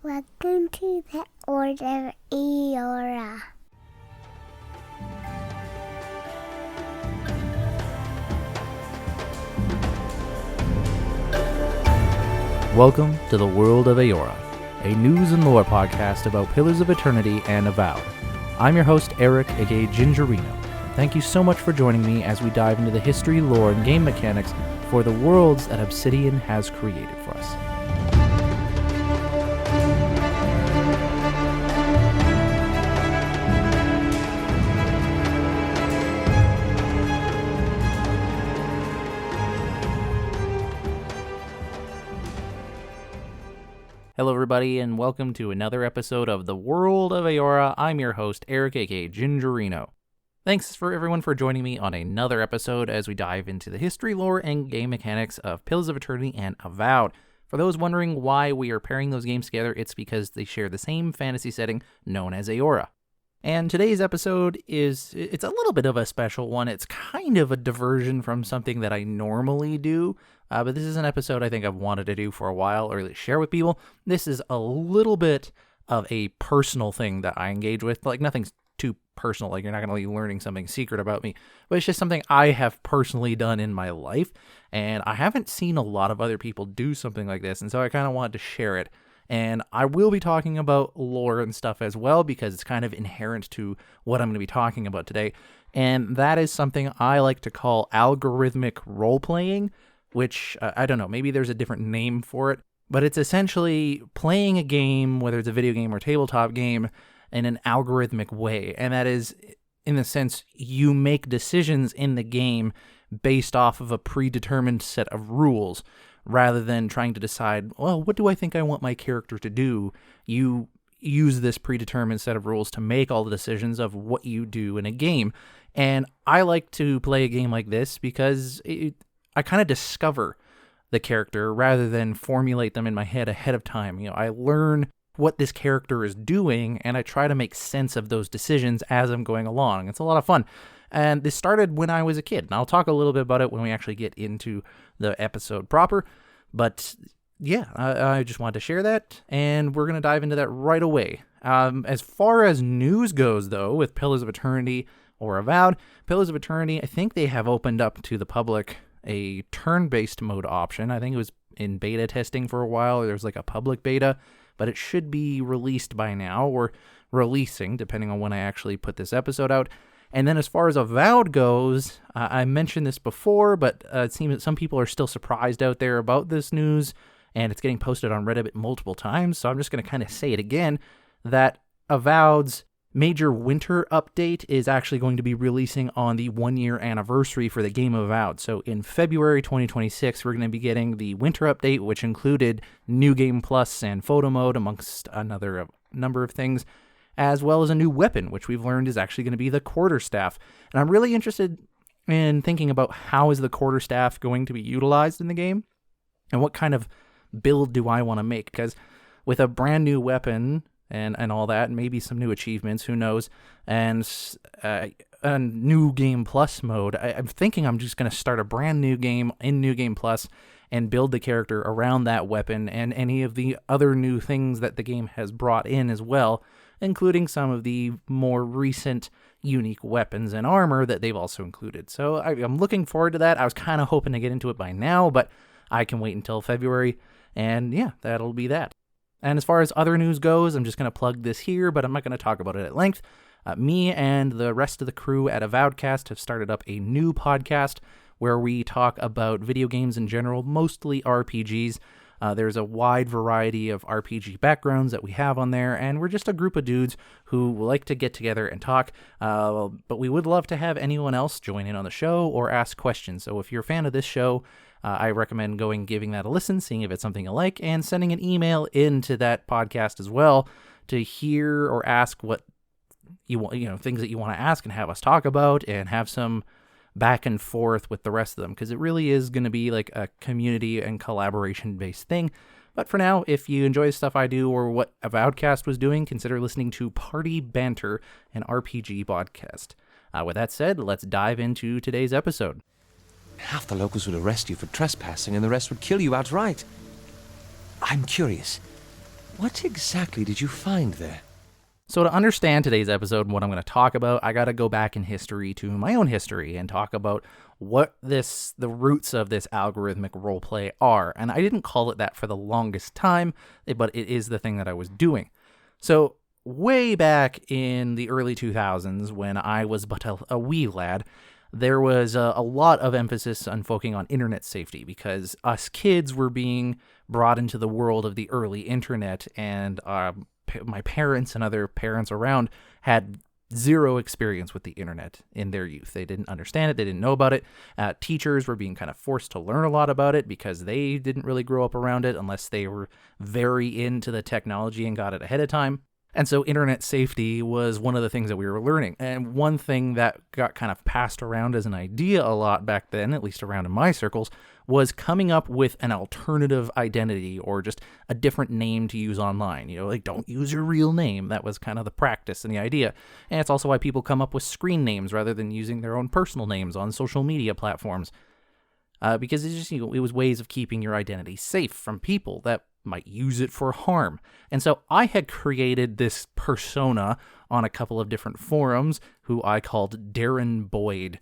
Welcome to the World of Eora. Welcome to the World of Eora, a news and lore podcast about Pillars of Eternity and Avowed. I'm your host, Eric, aka Gingerino. Thank you so much for joining me as we dive into the history, lore, and game mechanics for the worlds that Obsidian has created for us. Hello everybody, and welcome to another episode of the World of Eora. I'm your host, Eric, aka Gingerino. Thanks for everyone for joining me on another episode as we dive into the history, lore, and game mechanics of Pillars of Eternity and Avowed. For those wondering why we are pairing those games together, it's because they share the same fantasy setting known as Eora. And today's episode it's a little bit of a special one. It's kind of a diversion from something that I normally do, but this is an episode I think I've wanted to do for a while, or at least share with people. This is a little bit of a personal thing that I engage with. Like, nothing's too personal, like you're not going to be learning something secret about me, but it's just something I have personally done in my life, and I haven't seen a lot of other people do something like this, and so I kind of wanted to share it. And I will be talking about lore and stuff as well, because it's kind of inherent to what I'm going to be talking about today. And that is something I like to call algorithmic role-playing, which, I don't know, maybe there's a different name for it. But it's essentially playing a game, whether it's a video game or tabletop game, in an algorithmic way. And that is, in the sense, you make decisions in the game based off of a predetermined set of rules, rather than trying to decide, well, what do I think I want my character to do? You use this predetermined set of rules to make all the decisions of what you do in a game. And I like to play a game like this because I kind of discover the character rather than formulate them in my head ahead of time. You know, I learn what this character is doing, and I try to make sense of those decisions as I'm going along. It's a lot of fun. And this started when I was a kid, and I'll talk a little bit about it when we actually get into the episode proper. But yeah, I just wanted to share that, and we're going to dive into that right away. As far as news goes, though, with Pillars of Eternity or Avowed, Pillars of Eternity, I think they have opened up to the public a turn-based mode option. I think it was in beta testing for a while. There's like a public beta, but it should be released by now, or releasing, depending on when I actually put this episode out. And then as far as Avowed goes, I mentioned this before, but it seems that some people are still surprised out there about this news, and it's getting posted on Reddit multiple times, so I'm just going to kind of say it again, that Avowed's major winter update is actually going to be releasing on the 1-year anniversary for the game Avowed. So in February 2026, we're going to be getting the winter update, which included New Game Plus and Photo Mode, amongst another number of things, as well as a new weapon, which we've learned is actually going to be the quarterstaff. And I'm really interested in thinking about how is the quarterstaff going to be utilized in the game, and what kind of build do I want to make, because with a brand new weapon and all that, and maybe some new achievements, who knows, and a New Game Plus mode, I'm thinking I'm just going to start a brand new game in New Game Plus and build the character around that weapon and any of the other new things that the game has brought in as well, including some of the more recent unique weapons and armor that they've also included. So I'm looking forward to that. I was kind of hoping to get into it by now, but I can wait until February, and yeah, that'll be that. And as far as other news goes, I'm just going to plug this here, but I'm not going to talk about it at length. Me and the rest of the crew at Avowedcast have started up a new podcast where we talk about video games in general, mostly RPGs. There's a wide variety of RPG backgrounds that we have on there, and we're just a group of dudes who like to get together and talk, but we would love to have anyone else join in on the show or ask questions. So if you're a fan of this show, I recommend giving that a listen, seeing if it's something you like, and sending an email into that podcast as well to hear or ask what you want, things that you want to ask and have us talk about, and have some back and forth with the rest of them, because it really is going to be like a community and collaboration based thing. But for now, if you enjoy the stuff I do or what Avowedcast was doing, consider listening to Party Banter, an RPG podcast. With that said, let's dive into today's episode. Half the locals would arrest you for trespassing and the rest would kill you outright. I'm curious. What exactly did you find there? So to understand today's episode and what I'm going to talk about, I got to go back in history to my own history and talk about what the roots of this algorithmic roleplay are. And I didn't call it that for the longest time, but it is the thing that I was doing. So way back in the early 2000s, when I was but a wee lad, there was a lot of emphasis on focusing on internet safety because us kids were being brought into the world of the early internet, and my parents and other parents around had zero experience with the internet in their youth. They didn't understand it. They didn't know about it. Teachers were being kind of forced to learn a lot about it because they didn't really grow up around it unless they were very into the technology and got it ahead of time. And so internet safety was one of the things that we were learning. And one thing that got kind of passed around as an idea a lot back then, at least around in my circles, was coming up with an alternative identity or just a different name to use online. You know, like, don't use your real name. That was kind of the practice and the idea. And it's also why people come up with screen names rather than using their own personal names on social media platforms. Because it's just, it was ways of keeping your identity safe from people that might use it for harm. And so I had created this persona on a couple of different forums who I called Darren Boyd,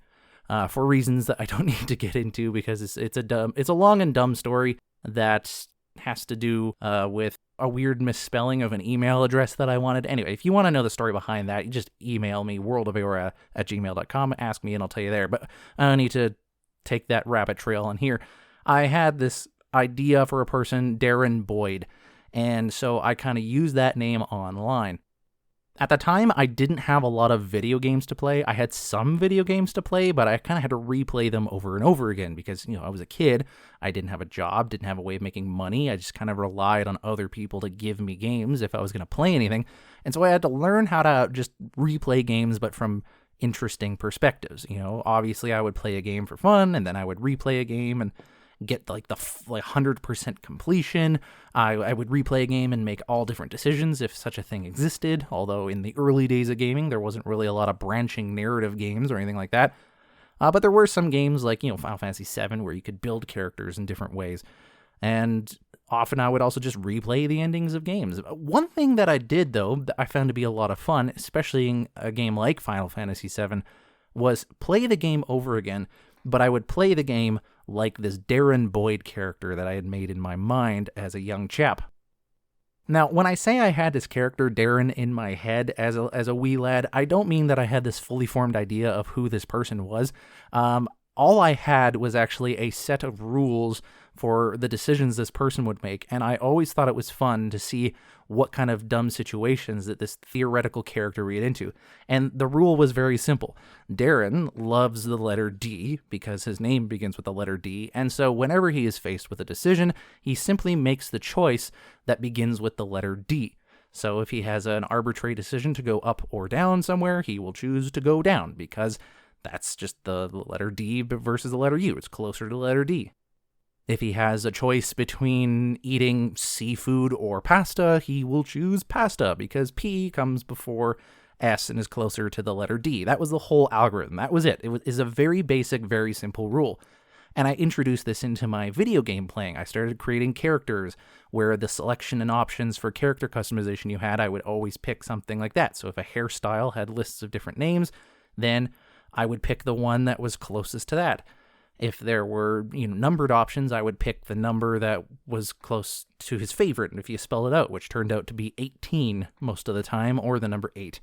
for reasons that I don't need to get into because it's a long and dumb story that has to do with a weird misspelling of an email address that I wanted. Anyway, if you want to know the story behind that, you just email me, worldofeora@gmail.com, ask me and I'll tell you there. But I don't need to take that rabbit trail on here. I had this idea for a person, Darren Boyd, and so I kind of used that name online. At the time, I didn't have a lot of video games to play. I had some video games to play, but I kind of had to replay them over and over again because, I was a kid. I didn't have a job, didn't have a way of making money. I just kind of relied on other people to give me games if I was going to play anything. And so I had to learn how to just replay games, but from interesting perspectives. Obviously I would play a game for fun, and then I would replay a game and get like 100% completion. I would replay a game and make all different decisions if such a thing existed, although in the early days of gaming there wasn't really a lot of branching narrative games or anything like that. But there were some games like, Final Fantasy VII where you could build characters in different ways. And often I would also just replay the endings of games. One thing that I did, though, that I found to be a lot of fun, especially in a game like Final Fantasy VII, was play the game over again, but I would play the game like this Darren Boyd character that I had made in my mind as a young chap. Now, when I say I had this character, Darren, in my head as a wee lad, I don't mean that I had this fully formed idea of who this person was. All I had was actually a set of rules for the decisions this person would make, and I always thought it was fun to see what kind of dumb situations that this theoretical character would get into. And the rule was very simple. Darren loves the letter D because his name begins with the letter D, and so whenever he is faced with a decision, he simply makes the choice that begins with the letter D. So if he has an arbitrary decision to go up or down somewhere, he will choose to go down because that's just the letter D versus the letter U. It's closer to the letter D. If he has a choice between eating seafood or pasta, he will choose pasta because P comes before S and is closer to the letter D. That was the whole algorithm. That was it. It is a very basic, very simple rule. And I introduced this into my video game playing. I started creating characters where the selection and options for character customization you had, I would always pick something like that. So if a hairstyle had lists of different names, then I would pick the one that was closest to that. If there were, numbered options, I would pick the number that was close to his favorite, and if you spell it out, which turned out to be 18 most of the time, or the number 8.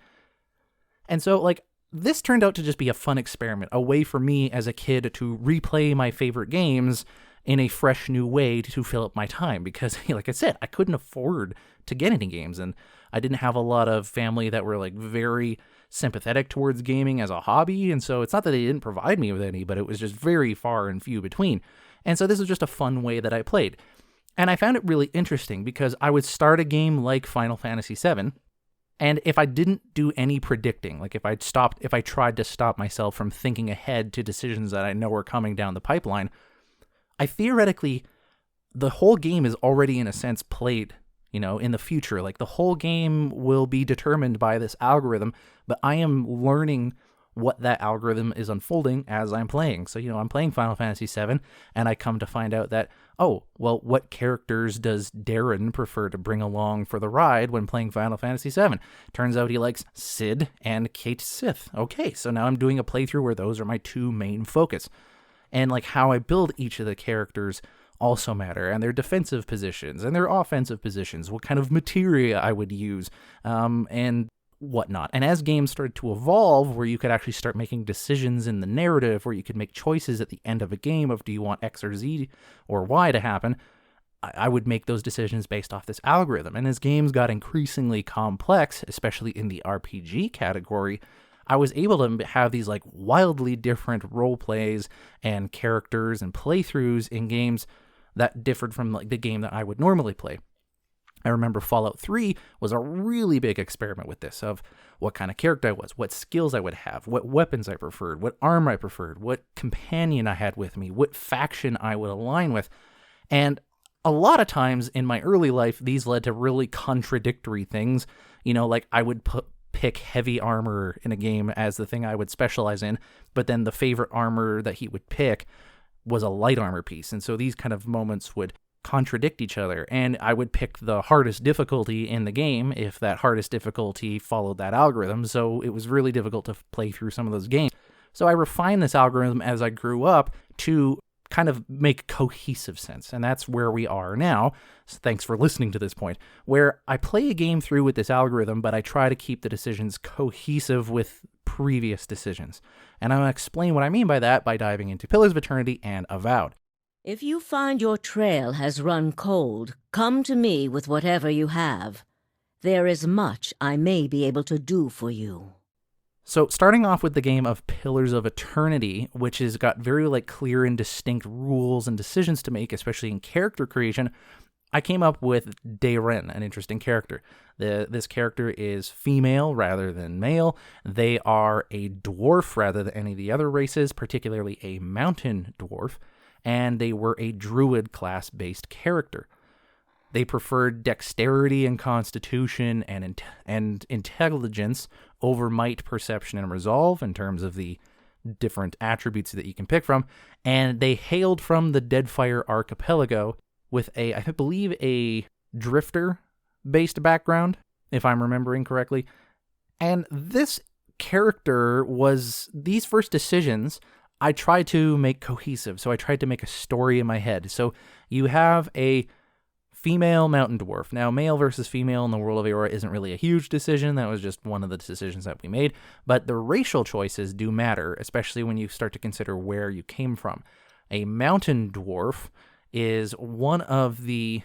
And so, this turned out to just be a fun experiment, a way for me as a kid to replay my favorite games in a fresh new way to fill up my time, because, like I said, I couldn't afford to get any games, and I didn't have a lot of family that were, very sympathetic towards gaming as a hobby, and so it's not that they didn't provide me with any, but it was just very far and few between. And so this was just a fun way that I played. And I found it really interesting because I would start a game like Final Fantasy VII, and if I didn't do any predicting, if I tried to stop myself from thinking ahead to decisions that I know are coming down the pipeline, I theoretically, the whole game is already in a sense played, in the future. The whole game will be determined by this algorithm, but I am learning what that algorithm is unfolding as I'm playing. So, I'm playing Final Fantasy VII, and I come to find out that, oh, well, what characters does Darren prefer to bring along for the ride when playing Final Fantasy VII? Turns out he likes Cid and Kate Sith. Okay, so now I'm doing a playthrough where those are my two main focus. And like how I build each of the characters also matter, and their defensive positions and their offensive positions, what kind of materia I would use, and whatnot. And as games started to evolve, where you could actually start making decisions in the narrative, where you could make choices at the end of a game of do you want X or Z or Y to happen, I would make those decisions based off this algorithm. And as games got increasingly complex, especially in the RPG category, I was able to have these like wildly different role plays and characters and playthroughs in games that differed from like the game that I would normally play. I remember Fallout 3 was a really big experiment with this, of what kind of character I was, what skills I would have, what weapons I preferred, what armor I preferred, what companion I had with me, what faction I would align with. And a lot of times in my early life, these led to really contradictory things. Like I would pick heavy armor in a game as the thing I would specialize in, but then the favorite armor that he would pick was a light armor piece. And so these kind of moments would contradict each other, and I would pick the hardest difficulty in the game if that hardest difficulty followed that algorithm, so it was really difficult to play through some of those games. So I refined this algorithm as I grew up to kind of make cohesive sense, and that's where we are now. So thanks for listening to this point, where I play a game through with this algorithm, but I try to keep the decisions cohesive with previous decisions. And I'm going to explain what I mean by that by diving into Pillars of Eternity and Avowed. If you find your trail has run cold, come to me with whatever you have. There is much I may be able to do for you. So starting off with the game of Pillars of Eternity, which has got very clear and distinct rules and decisions to make, especially in character creation, I came up with Darren, an interesting character. This character is female rather than male. They are a dwarf rather than any of the other races, particularly a mountain dwarf. And they were a druid class-based character. They preferred dexterity and constitution and intelligence over might, perception, and resolve in terms of the different attributes that you can pick from. And they hailed from the Deadfire Archipelago with I believe a drifter-based background, if I'm remembering correctly. And this character these first decisions I tried to make cohesive, so I tried to make a story in my head. So you have a female mountain dwarf. Now, male versus female in the World of Eora isn't really a huge decision. That was just one of the decisions that we made. But the racial choices do matter, especially when you start to consider where you came from. A mountain dwarf is one of the...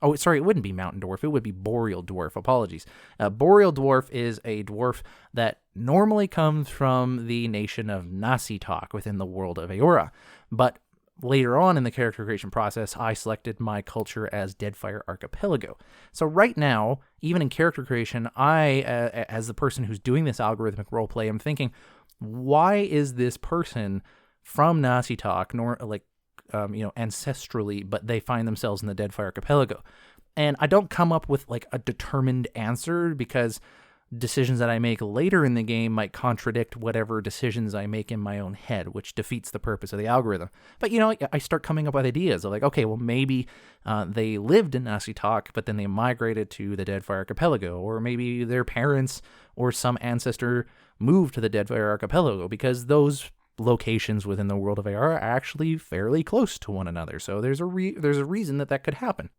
Oh, sorry, it wouldn't be mountain dwarf. It would be boreal dwarf. Apologies. Boreal dwarf is a dwarf that normally comes from the nation of Nasitok within the World of Eora. But later on in the character creation process, I selected my culture as Deadfire Archipelago. So right now, even in character creation, I, as the person who's doing this algorithmic roleplay, I'm thinking, why is this person from Nasitok, ancestrally, but they find themselves in the Deadfire Archipelago? And I don't come up with a determined answer, because decisions that I make later in the game might contradict whatever decisions I make in my own head, which defeats the purpose of the algorithm. But, I start coming up with ideas of okay, well, maybe they lived in Nasitok, but then they migrated to the Deadfire Archipelago, or maybe their parents or some ancestor moved to the Deadfire Archipelago, because those locations within the World of Eora are actually fairly close to one another. So there's a reason that could happen.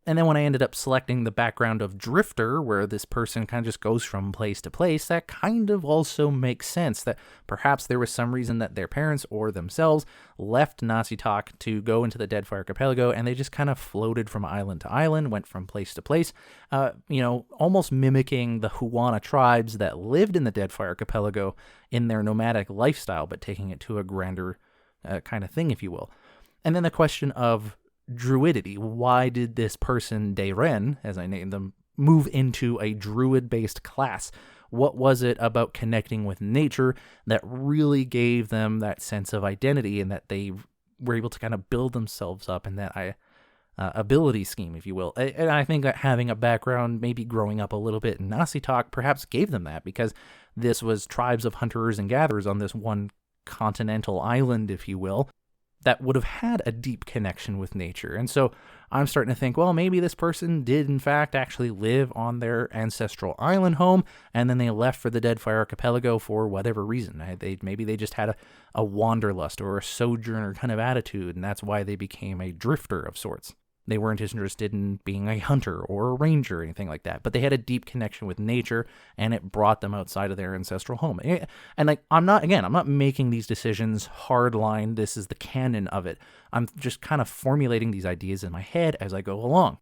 And then when I ended up selecting the background of Drifter, where this person kind of just goes from place to place, that kind of also makes sense, that perhaps there was some reason that their parents or themselves left Nasitok to go into the Deadfire Archipelago, and they just kind of floated from island to island, went from place to place, almost mimicking the Huana tribes that lived in the Deadfire Archipelago in their nomadic lifestyle, but taking it to a grander kind of thing, if you will. And then the question of druidity. Why did this person, Darren, as I named them, move into a druid-based class? What was it about connecting with nature that really gave them that sense of identity, and that they were able to kind of build themselves up, and that ability scheme, if you will. And I think that having a background, maybe growing up a little bit in Nasitok, perhaps gave them that, because this was tribes of hunters and gatherers on this one continental island, if you will, that would have had a deep connection with nature. And so I'm starting to think, well, maybe this person did in fact actually live on their ancestral island home, and then they left for the Deadfire Archipelago for whatever reason. Maybe they just had a wanderlust or a sojourner kind of attitude, and that's why they became a drifter of sorts. They weren't interested in being a hunter or a ranger or anything like that, but they had a deep connection with nature, and it brought them outside of their ancestral home. And like, I'm not making these decisions hardline. This is the canon of it. I'm just kind of formulating these ideas in my head as I go along.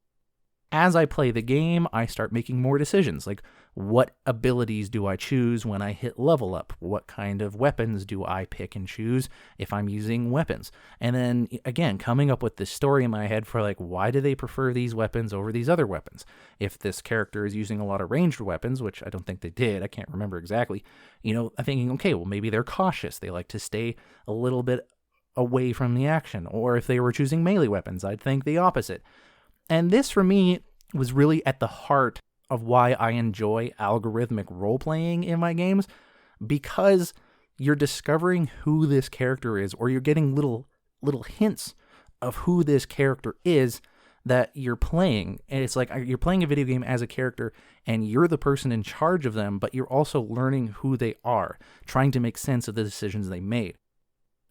As I play the game, I start making more decisions, like what abilities do I choose when I hit level up? What kind of weapons do I pick and choose if I'm using weapons? And then, again, coming up with this story in my head for like, why do they prefer these weapons over these other weapons? If this character is using a lot of ranged weapons, which I don't think they did, I can't remember exactly, I'm thinking, okay, well, maybe they're cautious. They like to stay a little bit away from the action. Or if they were choosing melee weapons, I'd think the opposite. And this, for me, was really at the heart of why I enjoy algorithmic role-playing in my games, because you're discovering who this character is, or you're getting little hints of who this character is that you're playing. And it's like you're playing a video game as a character, and you're the person in charge of them, but you're also learning who they are, trying to make sense of the decisions they made.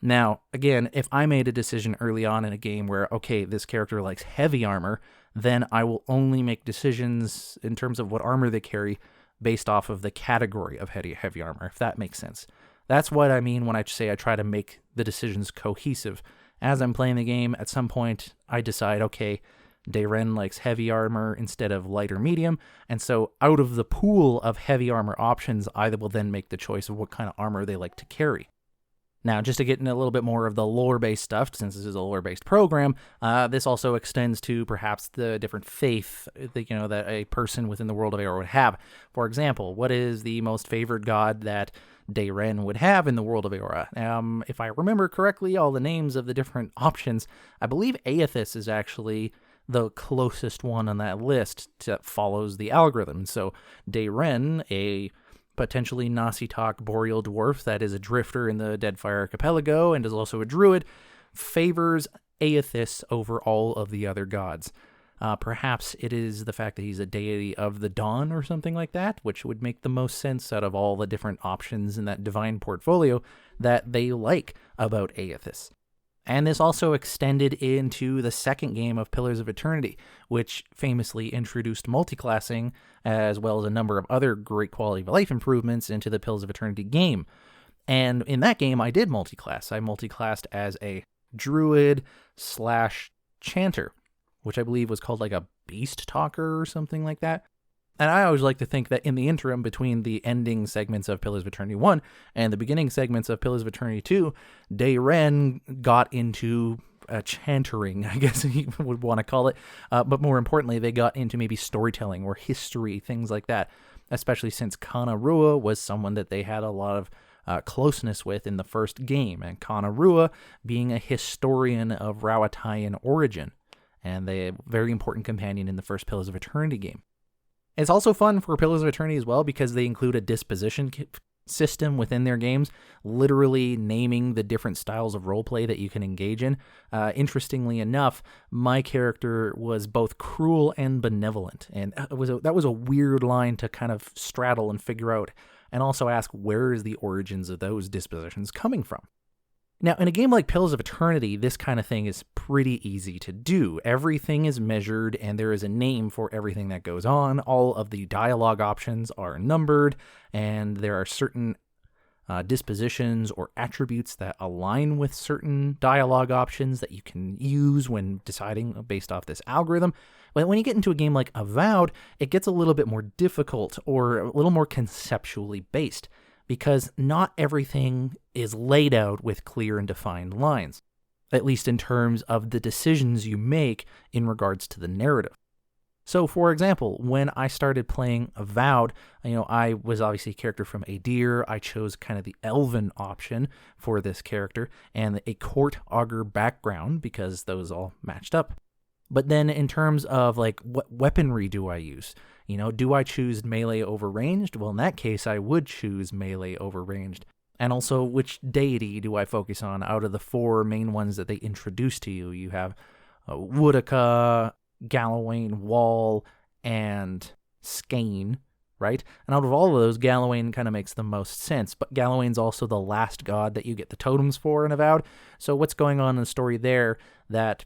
Now, again, if I made a decision early on in a game where, okay, this character likes heavy armor, then I will only make decisions in terms of what armor they carry based off of the category of heavy armor, if that makes sense. That's what I mean when I say I try to make the decisions cohesive. As I'm playing the game, at some point, I decide, okay, Dayren likes heavy armor instead of light or medium, and so out of the pool of heavy armor options, I will then make the choice of what kind of armor they like to carry. Now, just to get into a little bit more of the lore-based stuff, since this is a lore-based program, this also extends to perhaps the different faith that a person within the world of Eora would have. For example, what is the most favored god that Dayren would have in the world of Eora? If I remember correctly, all the names of the different options, I believe Aethys is actually the closest one on that list that follows the algorithm. So Dayren, a potentially Nasitok boreal dwarf that is a drifter in the Deadfire Archipelago and is also a druid, favors Aethys over all of the other gods. Perhaps it is the fact that he's a deity of the dawn or something like that, which would make the most sense out of all the different options in that divine portfolio that they like about Aethys. And this also extended into the second game of Pillars of Eternity, which famously introduced multiclassing, as well as a number of other great quality of life improvements into the Pillars of Eternity game. And in that game, I did multiclass. I multiclassed as a druid / chanter, which I believe was called like a beast talker or something like that. And I always like to think that in the interim between the ending segments of Pillars of Eternity 1 and the beginning segments of Pillars of Eternity 2, Dayren got into chantering, I guess you would want to call it. But more importantly, they got into maybe storytelling or history, things like that, especially since Kana Rua was someone that they had a lot of closeness with in the first game, and Kana Rua being a historian of Rauatayan origin, and a very important companion in the first Pillars of Eternity game. It's also fun for Pillars of Eternity as well because they include a disposition system within their games, literally naming the different styles of roleplay that you can engage in. Interestingly enough, my character was both cruel and benevolent, and that was a weird line to kind of straddle and figure out, and also ask where is the origins of those dispositions coming from. Now, in a game like Pillars of Eternity, this kind of thing is pretty easy to do. Everything is measured, and there is a name for everything that goes on. All of the dialogue options are numbered, and there are certain dispositions or attributes that align with certain dialogue options that you can use when deciding based off this algorithm. But when you get into a game like Avowed, it gets a little bit more difficult or a little more conceptually based, because not everything is laid out with clear and defined lines, at least in terms of the decisions you make in regards to the narrative. So, for example, when I started playing Avowed, I was obviously a character from Adir. I chose kind of the elven option for this character and a court augur background because those all matched up. But then in terms of like what weaponry do I use? Do I choose melee over ranged? Well, in that case, I would choose melee over ranged. And also, which deity do I focus on out of the 4 main ones that they introduce to you? You have Woodica, Galawain, Wall, and Skane, right? And out of all of those, Galawain kind of makes the most sense. But Galawain's also the last god that you get the totems for in Avowed. So what's going on in the story there that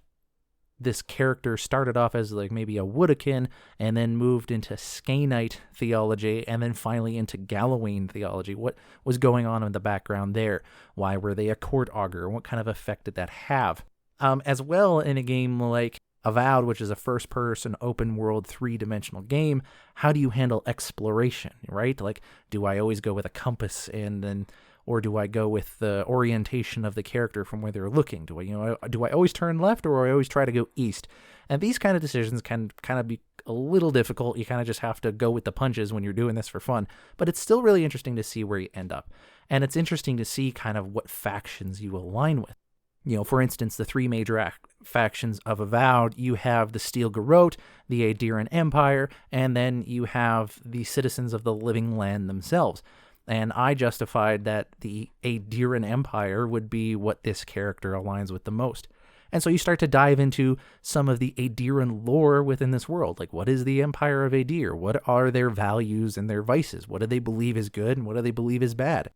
this character started off as like maybe a Woodican and then moved into Skanite theology and then finally into Galawain theology? What was going on in the background there? Why were they a court augur? What kind of effect did that have? As well, in a game like Avowed, which is a first-person open-world 3-dimensional game, how do you handle exploration, right? Like, do I always go with a compass or do I go with the orientation of the character from where they're looking? Do I always turn left or do I always try to go east? And these kind of decisions can kind of be a little difficult. You kind of just have to go with the punches when you're doing this for fun. But it's still really interesting to see where you end up. And it's interesting to see kind of what factions you align with. For instance, the 3 major factions of Avowed, you have the Steel Garrote, the Aediran Empire, and then you have the citizens of the Living Land themselves. And I justified that the Aediran Empire would be what this character aligns with the most. And so you start to dive into some of the Aediran lore within this world. Like, what is the Empire of Aedir? What are their values and their vices? What do they believe is good and what do they believe is bad?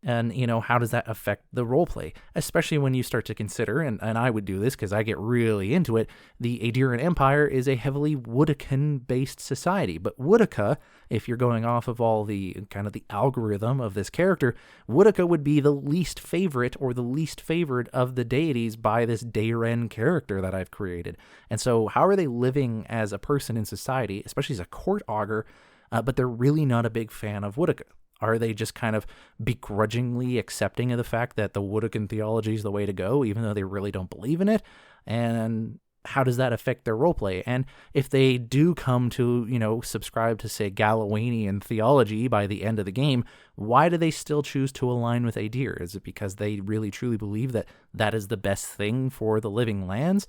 And, how does that affect the roleplay? Especially when you start to consider, and I would do this because I get really into it, the Aediran Empire is a heavily Woodican-based society. But Woodica, if you're going off of all the kind of the algorithm of this character, Woodica would be the least favorite or the least favored of the deities by this Dayren character that I've created. And so how are they living as a person in society, especially as a court augur, but they're really not a big fan of Woodica? Are they just kind of begrudgingly accepting of the fact that the Woodican theology is the way to go, even though they really don't believe in it? And how does that affect their roleplay? And if they do come to, subscribe to, say, Galawainian theology by the end of the game, why do they still choose to align with Aedir? Is it because they really truly believe that that is the best thing for the Living Lands?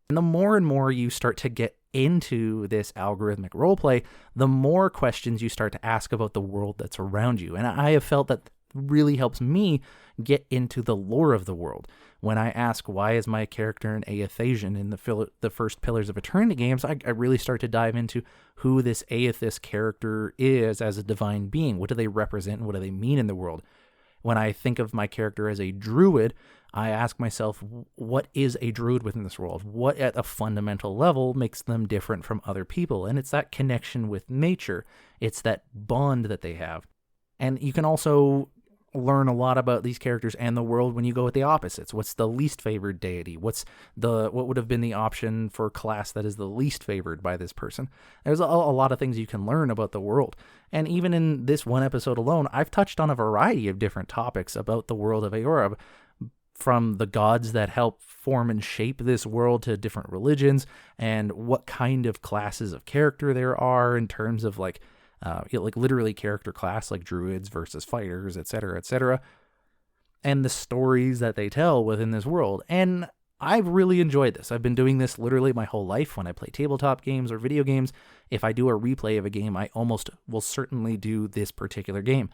And the more and more you start to get into this algorithmic roleplay, the more questions you start to ask about the world that's around you. And I have felt that really helps me get into the lore of the world. When I ask, why is my character an Aethasian in the first Pillars of Eternity games, I really start to dive into who this Aethys character is as a divine being. What do they represent and what do they mean in the world? When I think of my character as a druid, I ask myself, what is a druid within this world? What at a fundamental level makes them different from other people? And it's that connection with nature. It's that bond that they have. And you can also learn a lot about these characters and the world when you go with the opposites. What's the least favored deity? What would have been the option for class that is the least favored by this person? There's a lot of things you can learn about the world. And even in this one episode alone, I've touched on a variety of different topics about the world of Eora, from the gods that help form and shape this world to different religions, and what kind of classes of character there are in terms of like literally character class, like druids versus fighters, etc., and the stories that they tell within this world. And I've really enjoyed this. I've been doing this literally my whole life. When I play tabletop games or video games, if I do a replay of a game, I almost will certainly do this particular game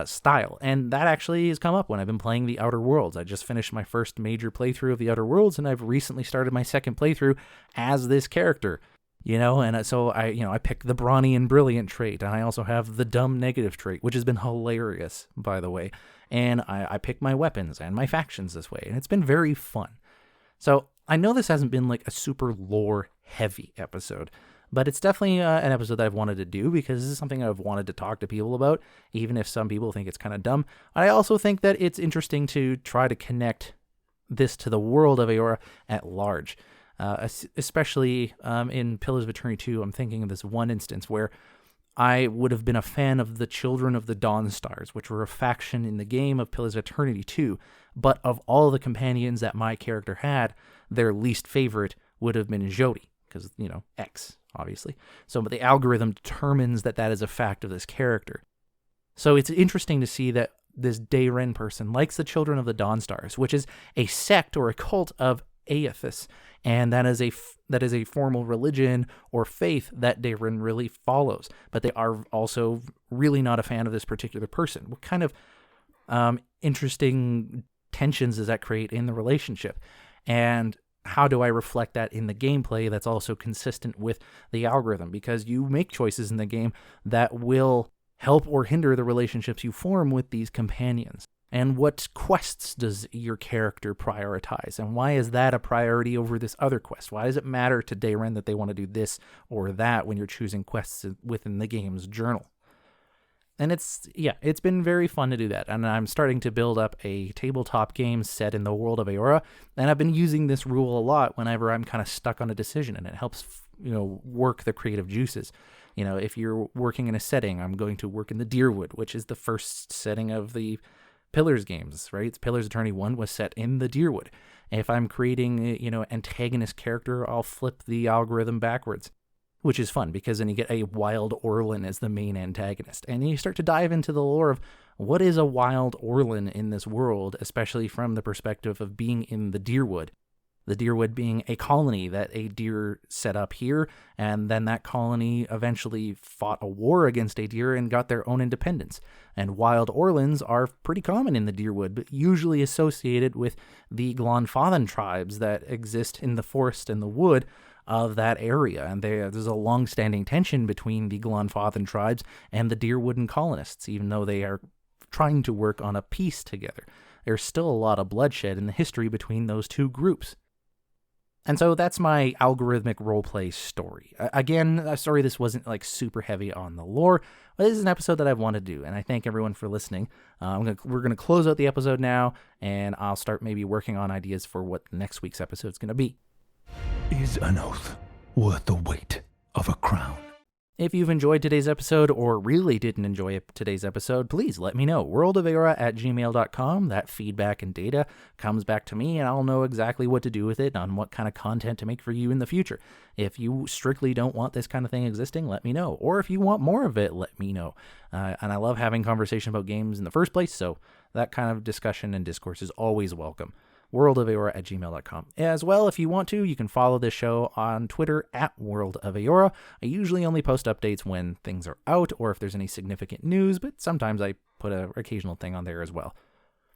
style. And that actually has come up when I've been playing the Outer Worlds. I just finished my first major playthrough of the Outer Worlds, and I've recently started my second playthrough as this character. And so I picked the brawny and brilliant trait, and I also have the dumb negative trait, which has been hilarious, by the way. And I pick my weapons and my factions this way, and it's been very fun. So I know this hasn't been like a super lore-heavy episode, but it's definitely an episode that I've wanted to do because this is something I've wanted to talk to people about, even if some people think it's kind of dumb. I also think that it's interesting to try to connect this to the world of Eora at large. Especially in Pillars of Eternity 2, I'm thinking of this one instance where I would have been a fan of the Children of the Dawnstars, which were a faction in the game of Pillars of Eternity 2, but of all the companions that my character had, their least favorite would have been Jodi, because, X, obviously. So but the algorithm determines that that is a fact of this character. So it's interesting to see that this Dayren person likes the Children of the Dawnstars, which is a sect or a cult of Aethys, and that is a formal religion or faith that Darren really follows. But they are also really not a fan of this particular person. What kind of interesting tensions does that create in the relationship? And how do I reflect that in the gameplay that's also consistent with the algorithm? Because you make choices in the game that will help or hinder the relationships you form with these companions. And what quests does your character prioritize? And why is that a priority over this other quest? Why does it matter to Darren that they want to do this or that when you're choosing quests within the game's journal? And it's been very fun to do that. And I'm starting to build up a tabletop game set in the world of Eora. And I've been using this rule a lot whenever I'm kind of stuck on a decision, and it helps, work the creative juices. If you're working in a setting, I'm going to work in the Deerwood, which is the first setting of the Pillars games, right? Pillars Eternity 1 was set in the Deerwood. If I'm creating, antagonist character, I'll flip the algorithm backwards, which is fun because then you get a wild Orlin as the main antagonist. And you start to dive into the lore of what is a wild Orlin in this world, especially from the perspective of being in the Deerwood. The Deerwood being a colony that a deer set up here, and then that colony eventually fought a war against a deer and got their own independence. And wild Orlins are pretty common in the Deerwood, but usually associated with the Glonfathan tribes that exist in the forest and the wood of that area. And there's a long-standing tension between the Glonfathan tribes and the Deerwooden colonists, even though they are trying to work on a peace together. There's still a lot of bloodshed in the history between those two groups. And so that's my algorithmic roleplay story. Again, sorry this wasn't super heavy on the lore, but this is an episode that I've wanted to do, and I thank everyone for listening. We're going to close out the episode now, and I'll start maybe working on ideas for what next week's episode is going to be. Is an oath worth the weight of a crown? If you've enjoyed today's episode or really didn't enjoy today's episode, please let me know. worldofeora@gmail.com. That feedback and data comes back to me, and I'll know exactly what to do with it, on what kind of content to make for you in the future. If you strictly don't want this kind of thing existing, let me know. Or if you want more of it, let me know. And I love having conversation about games in the first place, so that kind of discussion and discourse is always welcome. worldofeora@gmail.com. As well, if you want to, you can follow this show on Twitter @worldofeora. I usually only post updates when things are out or if there's any significant news, but sometimes I put an occasional thing on there as well.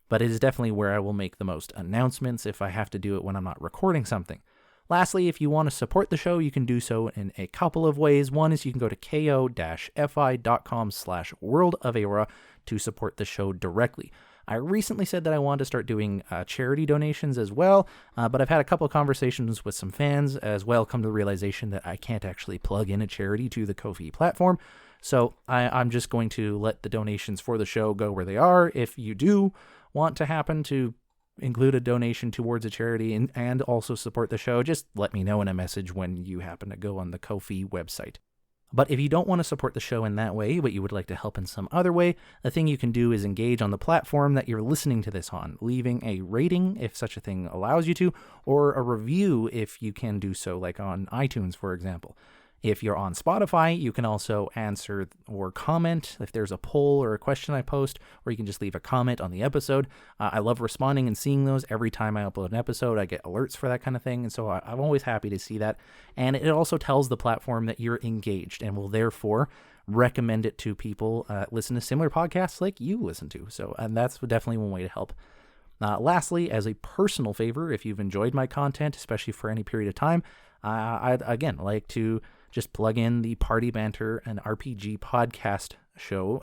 But it is definitely where I will make the most announcements if I have to do it when I'm not recording something. Lastly, if you want to support the show, you can do so in a couple of ways. One is you can go to ko-fi.com/worldofeora to support the show directly. I recently said that I wanted to start doing charity donations as well, but I've had a couple of conversations with some fans as well, come to the realization that I can't actually plug in a charity to the Ko-fi platform. So I'm just going to let the donations for the show go where they are. If you do want to happen to include a donation towards a charity and also support the show, just let me know in a message when you happen to go on the Ko-fi website. But if you don't want to support the show in that way, but you would like to help in some other way, the thing you can do is engage on the platform that you're listening to this on, leaving a rating if such a thing allows you to, or a review if you can do so, like on iTunes, for example. If you're on Spotify, you can also answer or comment if there's a poll or a question I post, or you can just leave a comment on the episode. I love responding and seeing those. Every time I upload an episode, I get alerts for that kind of thing, and so I'm always happy to see that. And it also tells the platform that you're engaged and will therefore recommend it to people listen to similar podcasts like you listen to. And that's definitely one way to help. Lastly, as a personal favor, if you've enjoyed my content, especially for any period of time, I'd again like to just plug in the Party Banter and RPG podcast show.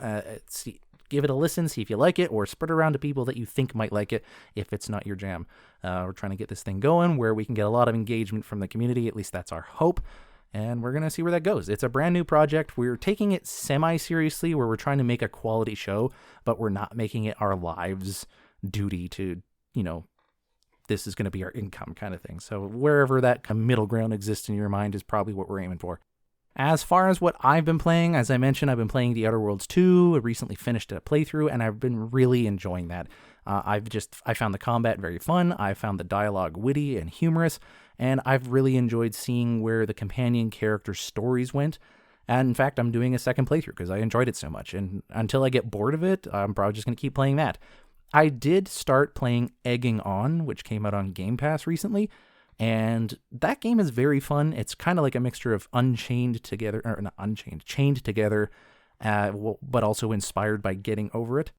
Give it a listen, see if you like it, or spread it around to people that you think might like it if it's not your jam. We're trying to get this thing going where we can get a lot of engagement from the community. At least that's our hope. And we're going to see where that goes. It's a brand new project. We're taking it semi-seriously, where we're trying to make a quality show, but we're not making it our lives' duty to, this is going to be our income kind of thing. So wherever that middle ground exists in your mind is probably what we're aiming for. As far as what I've been playing, as I mentioned, I've been playing The Outer Worlds 2. I recently finished a playthrough, and I've been really enjoying that. I found the combat very fun. I found the dialogue witty and humorous, and I've really enjoyed seeing where the companion characters' stories went. And in fact, I'm doing a second playthrough because I enjoyed it so much. And until I get bored of it, I'm probably just going to keep playing that. I did start playing Egging On, which came out on Game Pass recently, And that game is very fun. It's kind of like a mixture of chained together, but also inspired by Getting Over It.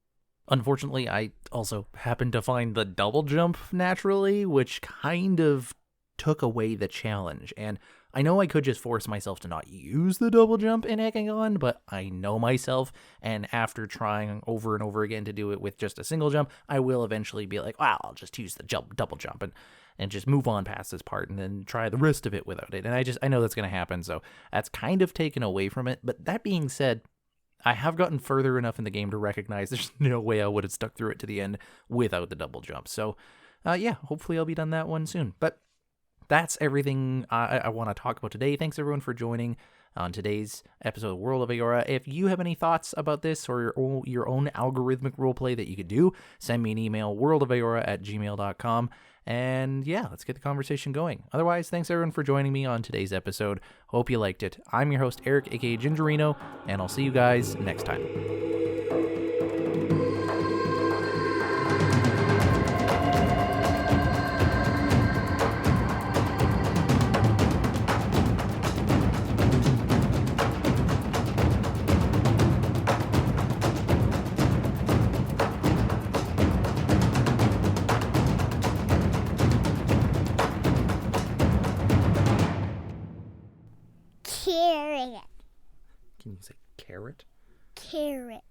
Unfortunately, I also happened to find the double jump naturally, which kind of took away the challenge. And I know I could just force myself to not use the double jump in Ekigon, but I know myself, and after trying over and over again to do it with just a single jump, I will eventually be like, wow, I'll just use the double jump and just move on past this part and then try the rest of it without it. And I know that's going to happen, so that's kind of taken away from it. But that being said, I have gotten further enough in the game to recognize there's no way I would have stuck through it to the end without the double jump. So, yeah, hopefully I'll be done that one soon. But that's everything I want to talk about today. Thanks, everyone, for joining on today's episode of World of Eora. If you have any thoughts about this or your own algorithmic roleplay that you could do, send me an email, worldofeora@gmail.com. And yeah, let's get the conversation going. Otherwise, thanks, everyone, for joining me on today's episode. Hope you liked it. I'm your host, Eric, aka Gingerino, and I'll see you guys next time. Carrot. Can you say carrot? Carrot.